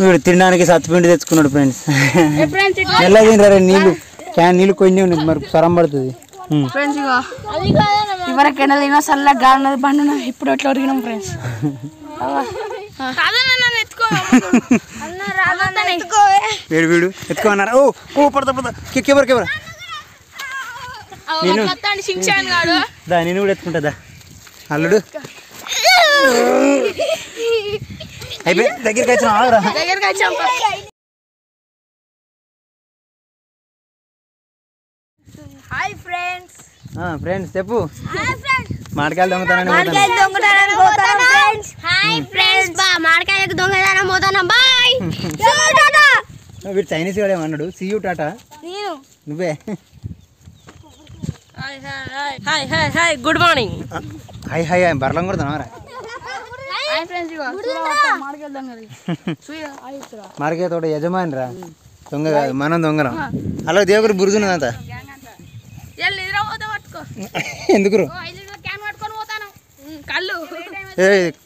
వీడు తినడానికి సత్తుపిండి తెచ్చుకున్నాడు ఫ్రెండ్స్. ఎలా తినరా నీళ్ళు క్యాన్ నీళ్ళు కొన్ని ఉన్నాయి మరి సరం పడుతుంది. ఎవరికైనా తినా చల్ల గాలి బండి ఇప్పుడు ఎట్లా ఒరిగినాం ఫ్రెండ్స్. వీడు వీడు ఎత్తుకోమన్నారా? ఓ పడతా పడతా కెవరు నేను నేను కూడా ఎత్తుకుంటుందా అల్లుడు అయిపోయి దగ్గరికి వచ్చిన ఆగరా. Hi friends. ఫ్రెండ్స్ చెప్పు. మామిడికాయలు దొంగతనాన్ని వీడు చైనీస్ కూడా ఏమన్నాడు సీ యూ టాటా నువ్వే. Good morning. హాయ్ హాయ్ బర్లం కొడుతున్నారా? మార్కెట్ తోట యజమాని రా దొంగ కాదు మనం దొంగలం. అలా దేవుడు బురుజున్నదంతా ఎందుకు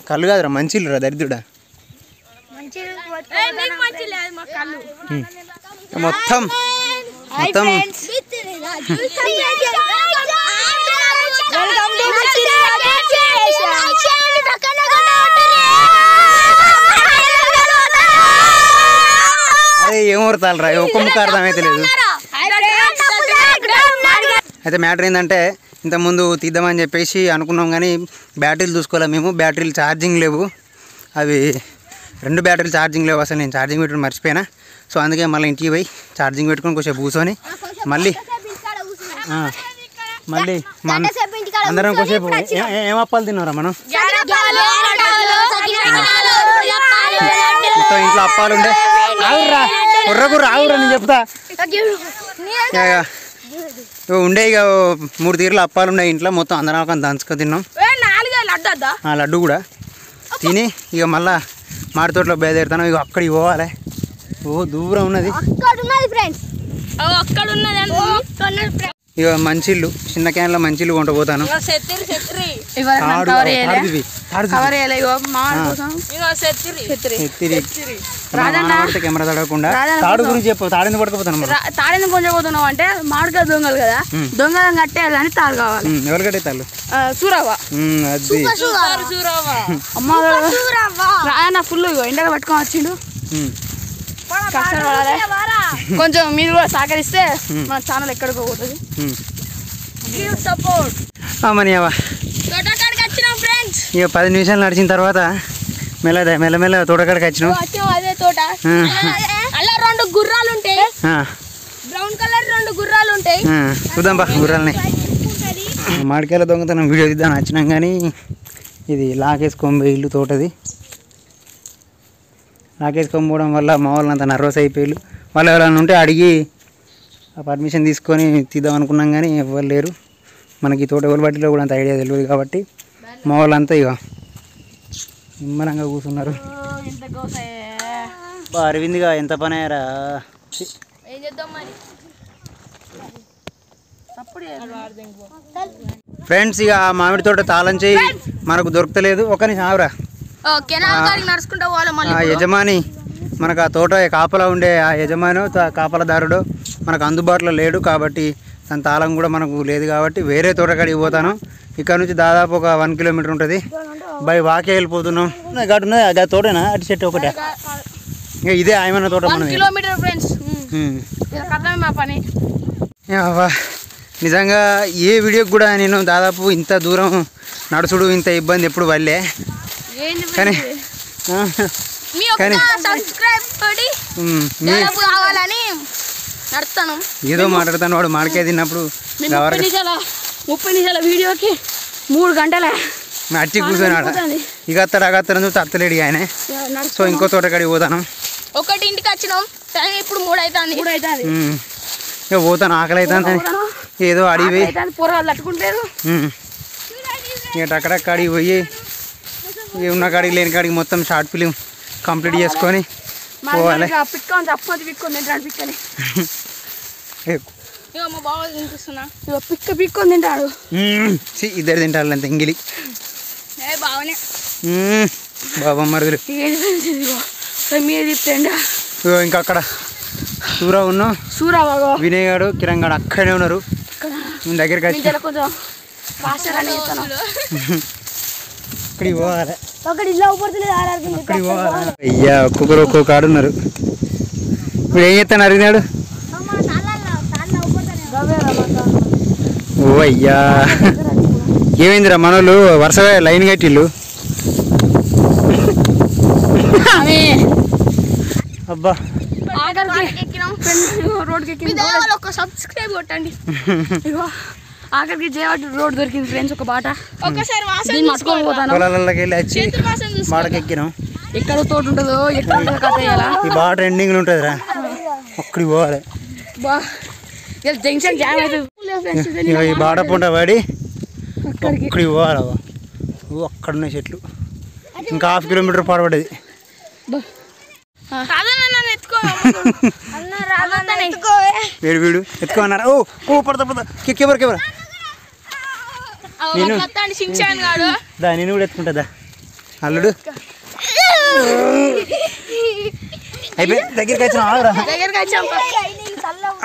కళ్ళు కాదురా మంచిలు రా దరిద్రుడా. మొత్తం మొత్తం అరే ఏం ఊరుతాలరా ఒక్క ముక్క అర్థమైతే లేదు. అయితే మ్యాటర్ ఏంటంటే ఇంతకుముందు తీద్దామని చెప్పేసి అనుకున్నాం కానీ బ్యాటరీలు చూసుకోవాలి మేము. బ్యాటరీలు ఛార్జింగ్ లేవు, అవి 2 బ్యాటరీలు ఛార్జింగ్ లేవు. అసలు నేను ఛార్జింగ్ పెట్టుకుని మర్చిపోయినా. సో అందుకే మళ్ళీ ఇంటికి పోయి ఛార్జింగ్ పెట్టుకుని కొంచెం కూర్చొని మళ్ళీ అందరం కొంచెంసేపు ఏం అప్పాలు తిన్నారా మనం? మొత్తం ఇంట్లో అప్పాలు ఉండే. ఆగురా కుర్రకుర్ర ఆగురా నేను చెప్తా. ఉండే ఇక 3 తీర్లు అప్పాలు ఉన్నాయి ఇంట్లో. మొత్తం అందరం ఒక దంచుకొని తిన్నాం. లడ్డు కూడా తిని ఇక మళ్ళా మాడి తోటలో బయలుదేరుతాను. ఇక అక్కడికి పోవాలి. ఓ దూరం ఉన్నది. ఇక మంచిళ్ళు చిన్న క్యాన్లో మంచిళ్ళు కొంట పోతాను. కెమెరా తడవకుండా తాడు గురించి చెప్పు. తాడేందుకు పట్టుకుపోతాను? తాడేందుకు కొంచెం పోతున్నావు అంటే మామిడికాయ దొంగలు కదా, దొంగలను కట్టేయాలని తాడు కావాలి. ఎవరు కట్టే తాళ్ళు? సూరవ్వ. అమ్మ రాయన్న ఫుల్ ఎండగా పట్టుకొని వచ్చిండు. కొంచెం మీరు కూడా సహకరిస్తే మన ఛానల్ ఎక్కడికి పోతుంది. ఇక 10 నిమిషాలు నడిచిన తర్వాత మెల్లమెల్ల తోటకాడికి వచ్చినాం. అదే తోట అలా 2 గుర్రాలు ఉంటాయి, బ్రౌన్ కలర్ 2 గుర్రాలు ఉంటాయి. చూద్దాం బా గుర్రాలని. మామిడికాయల దొంగతనం వీడియో తీద్దామని వచ్చినాం కానీ ఇది లాకేసుకొని ఇల్లు తోటది. లాకేసుకొని పోవడం వల్ల మా వాళ్ళంతా నర్వస్ అయిపోయారు. వాళ్ళు ఎవరైనా ఉంటే అడిగి పర్మిషన్ తీసుకొని తీద్దాం అనుకున్నాం కానీ ఎవరు లేరు. మనకి తోట ఎవరిబట్టిలో కూడా అంత ఐడియా తెలియదు కాబట్టి మా వాళ్ళంతా ఇక నిమ్మలంగా కూర్చున్నారు. అరవింద్గా ఎంత పని అయ్యారా. ఫ్రెండ్స్ ఇక మామిడి తోట తాళం చేయి మనకు దొరకలేదు. ఒక నిమిషం ఆవురా. యజమాని మనకు ఆ తోట కాపలా ఉండే ఆ యజమాని కాపలదారుడు మనకు అందుబాటులో లేడు కాబట్టి తన తాళం కూడా మనకు లేదు కాబట్టి వేరే తోటకాడికి పోతాను. ఇక్కడ నుంచి దాదాపు ఒక 1 కిలోమీటర్ ఉంటుంది. బై వాకే వెళ్ళిపోతున్నాం. గటు ఉన్నది అది తోటేనా? అటు చెట్టు ఒకటే. ఇంకా ఇదే ఆయమన్న తోట మనది. నిజంగా ఏ వీడియోకి కూడా నేను దాదాపు ఇంత దూరం నడుచుడు ఇంత ఇబ్బంది ఎప్పుడు పడలే. కానీ ఏదో మాట్లాడతాను. వాడు మాడికాయ తిన్నప్పుడు 30 నిమిషాల వీడియోకి 3 గంటలే అచ్చి కూర్చొని ఇక అత్తడు అత్తలేడు ఆయన. సో ఇంకో తోటకాడికి పోతాను. ఒకటి ఇంటికి వచ్చినాం, ఇప్పుడు 3 అవుతుంది. ఇక పోతాను, ఆకలి అవుతుంది. ఏదో అడిగి పొరగాలు తట్టుకుంటారు. ఇక అక్కడక్క అడిగి పోయి ఉన్న కాడికి లేని కాడికి మొత్తం షార్ట్ ఫిలిం కంప్లీట్ చేసుకొని పోవాలి. పిక్కొని తింటాడు. ఇద్దరు తింటారు అంత ఎంగిలి బాబా మరుదులు. మీది ఫ్రెండ్ ఇగో ఇంకా అక్కడ సూరా ఉన్న సూరాబాగో వినయ్ గాడు కిరణ్ గాడు అక్కడే ఉన్నారు నేను దగ్గరికి వచ్చి కొంచెం ఇక్కడికి పోవాలి ఒకటి ఇలా ఊపడుతుంది ఇక్కడికి పోవాలి అయ్యా ఒక్కొక్కరు ఒక్కొక్క కాడు ఉన్నారు ఇప్పుడు ఏం చేస్తాను అడిగినాడు ఓ అయ్యా ఏమైందిరా మనోళ్ళు వరుసగా లైన్ కట్టిళ్ళు అబ్బా ఒక సబ్స్క్రైబ్ కొట్టండి ఆఖరికి జయవాడ రోడ్ దొరికింది ఫ్రెండ్స్ ఒక బాట ఒకసారి పొలాలకి వెళ్ళి వచ్చి బాటకి ఎక్కినాం ఎక్కడ తోట ఉంటుందో ఎక్కడ ఉంటుందో కథ ఈ బాట ఎండింగ్ ఉంటుందిరా ఒక్కడికి పోవాలి జంక్షన్ జామ్ అవుతుంది ఈ బాట పూట పడి ఒక్కడికి పోవాలి అక్కడ ఉన్నాయి చెట్లు ఇంకా హాఫ్ కిలోమీటర్ పాడబడ్డది వీడు వీడు ఎత్తుకోమన్నారా ఓ ఓ పడతా పడతా కెవరు కెవరా నేను దా నేను కూడా ఎత్తుకుంటుందా అల్లుడు అయిపోయి దగ్గరికి వచ్చిన ఆగరా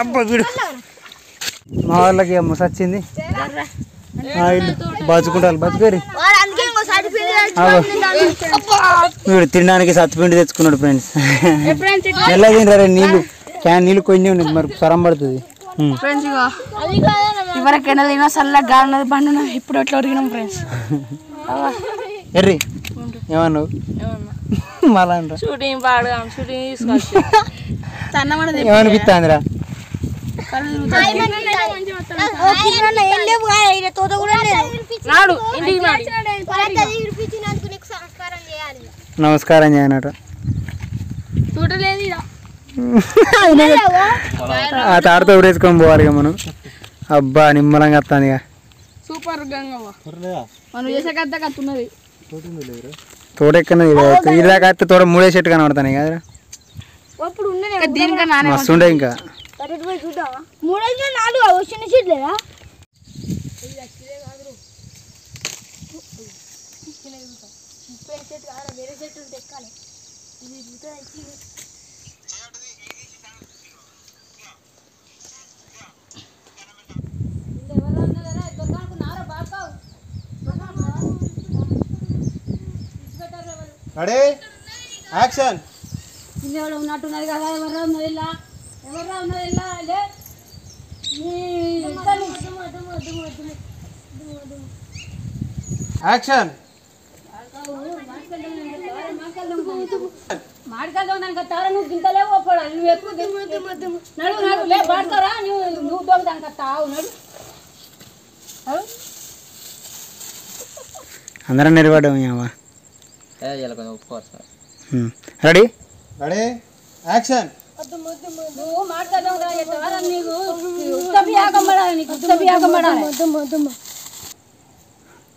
అబ్బా వీడు మా వాళ్ళకి అమ్మ సచ్చింది బతుకుంటారు బతుకేరి వీడు తినడానికి సత్తుపిండి తెచ్చుకున్నాడు ఫ్రెండ్స్ ఎలా తినరా నీళ్ళు క్యాన్ నీళ్ళు కొన్ని ఉన్నాయి మరి సరం పడుతుంది ఇవరకు ఎండలైనా చల్లగా గాలి బండి ఇప్పుడు ఎట్లా ఉరిగినాం ఫ్రెండ్స్ ఎర్రి ఏమన్నావు మళ్ళా షూటింగ్ పాడదాం షూటింగ్ తీసుకొచ్చి ఏమనిపిస్తుందిరా నమస్కారం చేయనట ఆ తాడుతో ఊరేసుకొని పోవాలి ఇక మనం అబ్బా నిమ్మలంగా వస్తుంది ఇక సూపర్ మనం చేసే కథ కత్తున్నది తోట ఎక్కన ఇలాగ అయితే తోట మూడే చెట్టు కనబడతాను కదా మస్తు ఉండే ఇంకా రెడీ యాక్షన్ ఉన్నట్టున్నది కదా ఎవరు ఉన్నది ఇలా ఎవరు ఉన్నది ఇలా యాక్షన్ మాడికాయలు దానికి తారా నువ్వు గింతలేవు నువ్వు ఎక్కువ నడు నడు లే పాడతారా నువ్వు దోమ దానికి తావు నడు అందరం నిలబడ్డాం రెడీ రెడీ యాక్షన్ నువ్వు మాట్లాడడం నీకు ఉత్తపియాకమ్మడాలి నీకు ఉత్తపియాకమ్మడాలి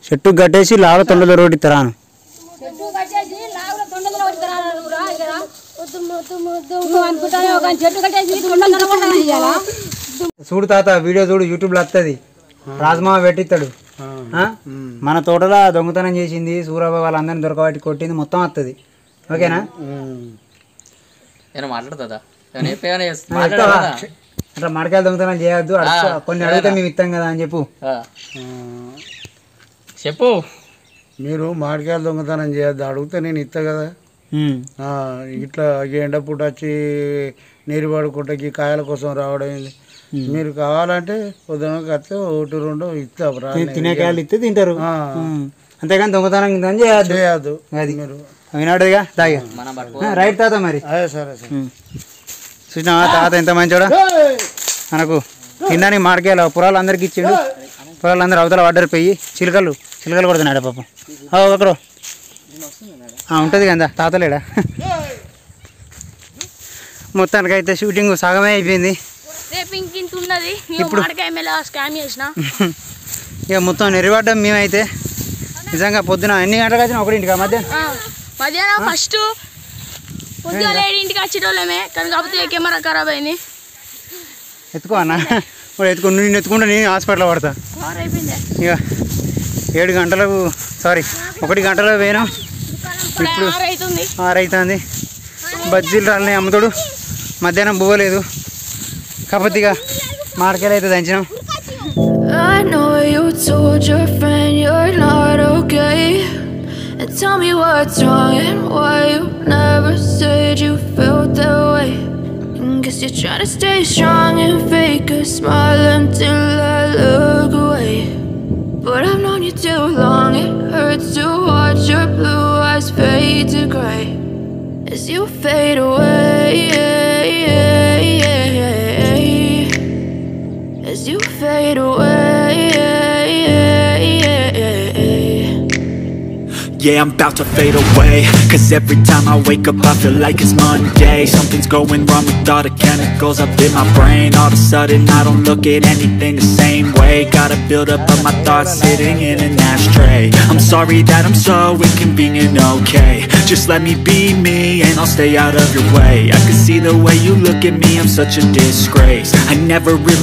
చెట్టు కట్టేసి లాగా తొండలో రోడ్డు ఇస్తారాను చెట్టు కట్టేసి లాగా తొండలో రోడ్డు అనుకుంటానే ఒక చెట్టు కట్టేసి చూడు తాత వీడియో చూడు యూట్యూబ్లో వస్తుంది రాజమామ పెట్టిస్తాడు మన తోటలో దొంగతనం చేసింది సూరాబాబు వాళ్ళందరినీ దొరకబట్టి కొట్టింది మొత్తం వస్తుంది ఓకేనా మాట్లాడుతుందా అట్లా మడకాయలు దొంగతనం చేయొద్దు కొన్ని అడిగితే మేము ఇస్తాం కదా అని చెప్పు మీరు మామిడికాయలు దొంగతనం చేయొద్దు అడిగితే నేను ఇస్తా కదా ఇట్లా ఎండ పూట వచ్చి నీరు పడుకుంటకి కాయల కోసం రావడం ఏంది మీరు కావాలంటే పొద్దున కడితే ఒకటి రెండు ఇస్తా తినే కాయలు ఇస్తే తింటారు అంతేగాని దొంగతనం చేయొద్దు అది మీరు వినాడుగా తాగా రైట్ తాత మరి సరే సరే చూసినా తాత ఎంత మంచోడా మనకు తినడానికి మామిడికాయలు పొలాలు అందరికి ఇచ్చిండు పొలాలు అందరూ అవతల పడ్డారు పోయి చిలుకలు కొడుతున్నాడు పాపం అక్కడ ఉంటుంది కదా తాతలేడా మొత్తానికి అయితే షూటింగ్ సగమే అయిపోయింది ఇప్పుడు ఇక మొత్తం నెరవేరడం మేమైతే నిజంగా పొద్దున ఎన్ని గంటలకు వచ్చినా ఒకటింటికా మధ్యాహ్నం ఫస్ట్ పొద్దున 7ంటికి వచ్చేటోళ్ళమే కానీ కాకపోతే కెమెరా ఖరాబ్ అయింది ఎత్తుకో అన్న నేను ఎత్తుకుంటా నేను హాస్పిటల్లో పడతా ఇక 7 గంటలకు 1 గంటలకు పోయినాం ఇప్పుడు 6 అవుతుంది బజ్జీలు రాలని అమ్ముతాడు. మధ్యాహ్నం పోలేదు కాకపోతే ఇక మార్కెట్ అయితే దంచినాం. I know you told your friend you're not okay, and tell me what's wrong and why you never said you felt that way. Guess you're trying to stay strong and fake a smile until I look away. But I've known you too long, it hurts to watch your blue eyes fade to gray as you fade away, as you fade away. Yeah, I'm about to fade away, 'cause every time I wake up I feel like it's Monday. Something's going wrong with all the chemicals up in my brain. All of a sudden I don't look at anything the same way. Gotta build up of my thoughts sitting in an ashtray. I'm sorry that I'm so inconvenient, okay. Just let me be me and I'll stay out of your way. I can see the way you look at me, I'm such a disgrace. I never really